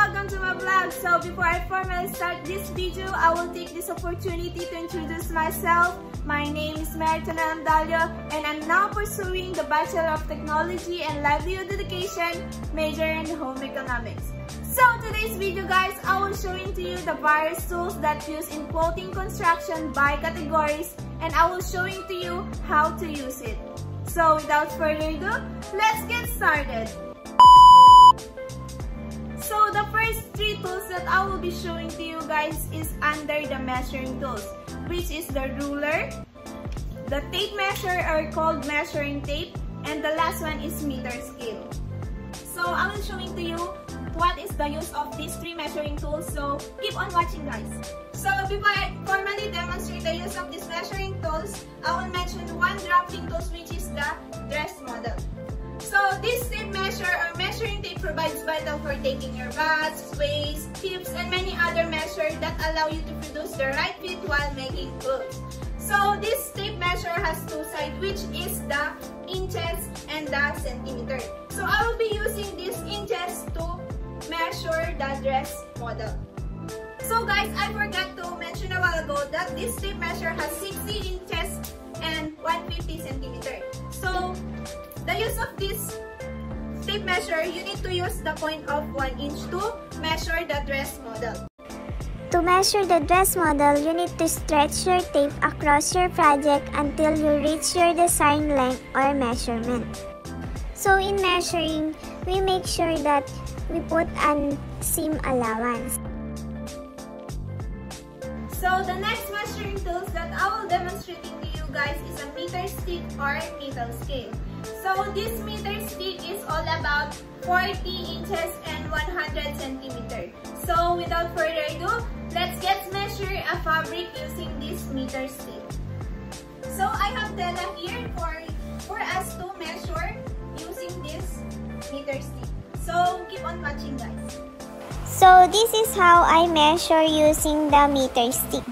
welcome to my vlog. So before I formally start this video, I will take this opportunity to introduce myself. My name is Andallo and I'm now pursuing the Bachelor of Technology and Livelihood Education major in Home Economics. So today's video guys, I will showing to you the various tools that use in clothing construction by categories, and I will showing to you how to use it. So without further ado, let's get started. So the first three tools that I will be showing to you guys is under the measuring tools, which is the ruler, the tape measure or called measuring tape, and the last one is meter scale. So I will showing to you what is the use of these three measuring tools, so keep on watching guys. So before I formally demonstrate the use of these measuring tools, I will mention one drafting tools, which is the dress model. So this tape measure or measuring tape provides vital for taking your bust, waist, hips, and many other measures that allow you to produce the right fit while making clothes. So this tape measure has two sides, which is the inches and the centimeter. So I will be using these inches to measure the dress model. So guys, I forgot to mention a while ago that this tape measure has 60 inches and 150 centimeter. So the use of this tape measure, you need to use the point of 1 inch to measure the dress model. To measure the dress model, you need to stretch your tape across your project until you reach your desired length or measurement. So in measuring, we make sure that we put a seam allowance. So the next measuring tools that I will demonstrate to you guys is a meter stick or meter scale. So this meter stick is all about 40 inches and 100 centimeters. So without further ado, let's get measure a fabric using this meter stick. So I have tela here for us to measure using this meter stick. So keep on watching guys. So this is how I measure using the meter stick.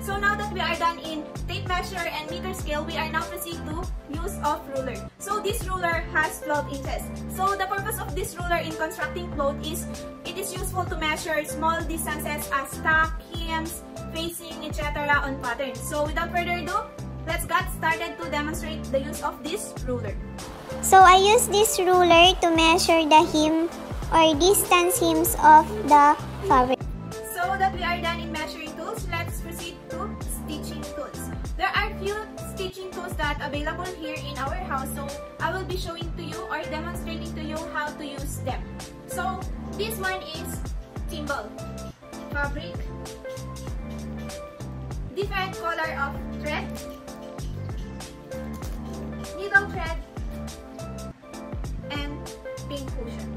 So now that we are done in tape measure and meter scale, we are now proceed to use of ruler. So this ruler has 12 inches. So the purpose of this ruler in constructing clothes is it is useful to measure small distances as tack, hems, facing, etc. on patterns. So without further ado, let's get started to demonstrate the use of this ruler. So I use this ruler to measure the hem or distance hems of the fabric. So that we are done in measuring tools, let's proceed to stitching tools. There are few stitching tools that are available here in our house, so I will be showing to you or demonstrating to you how to use them. So this one is thimble, fabric, different color of thread, needle thread, and pin cushion.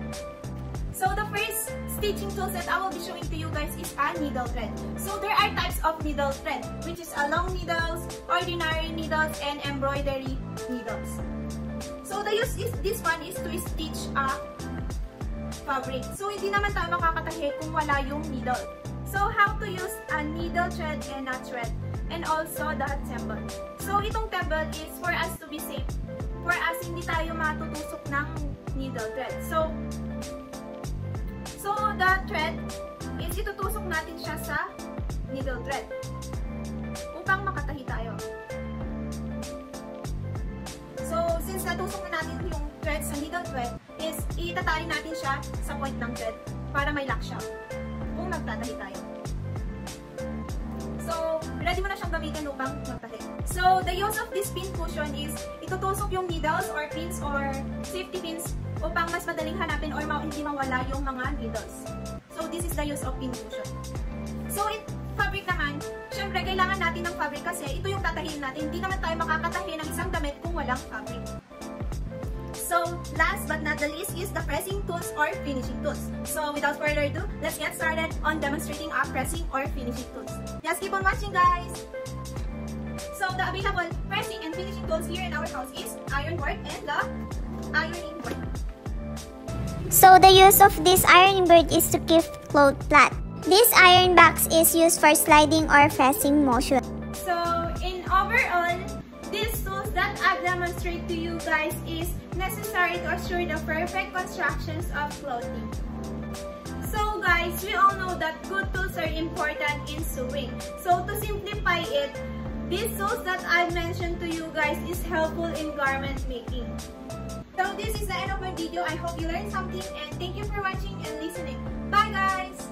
So the first stitching tools that I will be showing to you guys is a needle thread. So there are types of needle thread, which is a long needles, ordinary needles, and embroidery needles. So the use is this one is to stitch a fabric. So hindi naman tayo makakatahi kung wala yung needle. So how to use a needle thread and a thread, and also the thimble. So itong thimble is for us to be safe, for us hindi tayo matutusok ng needle thread. So the thread is itutusok natin siya sa needle thread upang makatahi tayo. So since natusok na natin yung thread sa needle thread, is itatali natin siya sa point ng thread para may lock siya kung nagtatahi tayo. So ready mo na siyang gamitin upang magtahi. So the use of this pin cushion is itutusok yung needles or pins or safety pins upang mas madaling hanapin or hindi mawala yung mga needles. So this is the use of pin cushion. So fabric naman, syempre kailangan natin ng fabric kasi ito yung tatahiin natin. Hindi naman tayo makakatahi ng isang damit kung walang fabric. So last but not the least is the pressing tools or finishing tools. So without further ado, let's get started on demonstrating our pressing or finishing tools. Just keep on watching guys! So the available pressing and finishing tools here in our house is iron board and the ironing board. So the use of this ironing board is to keep clothes flat. This iron box is used for sliding or pressing motion. So in overall, these tools that I'll demonstrate to you guys is necessary to assure the perfect constructions of clothing. So guys, we all know that good tools are important in sewing. So to simplify it, these tools that I've mentioned to you guys is helpful in garment making. So this is the end of my video. I hope you learned something, and thank you for watching and listening. Bye guys!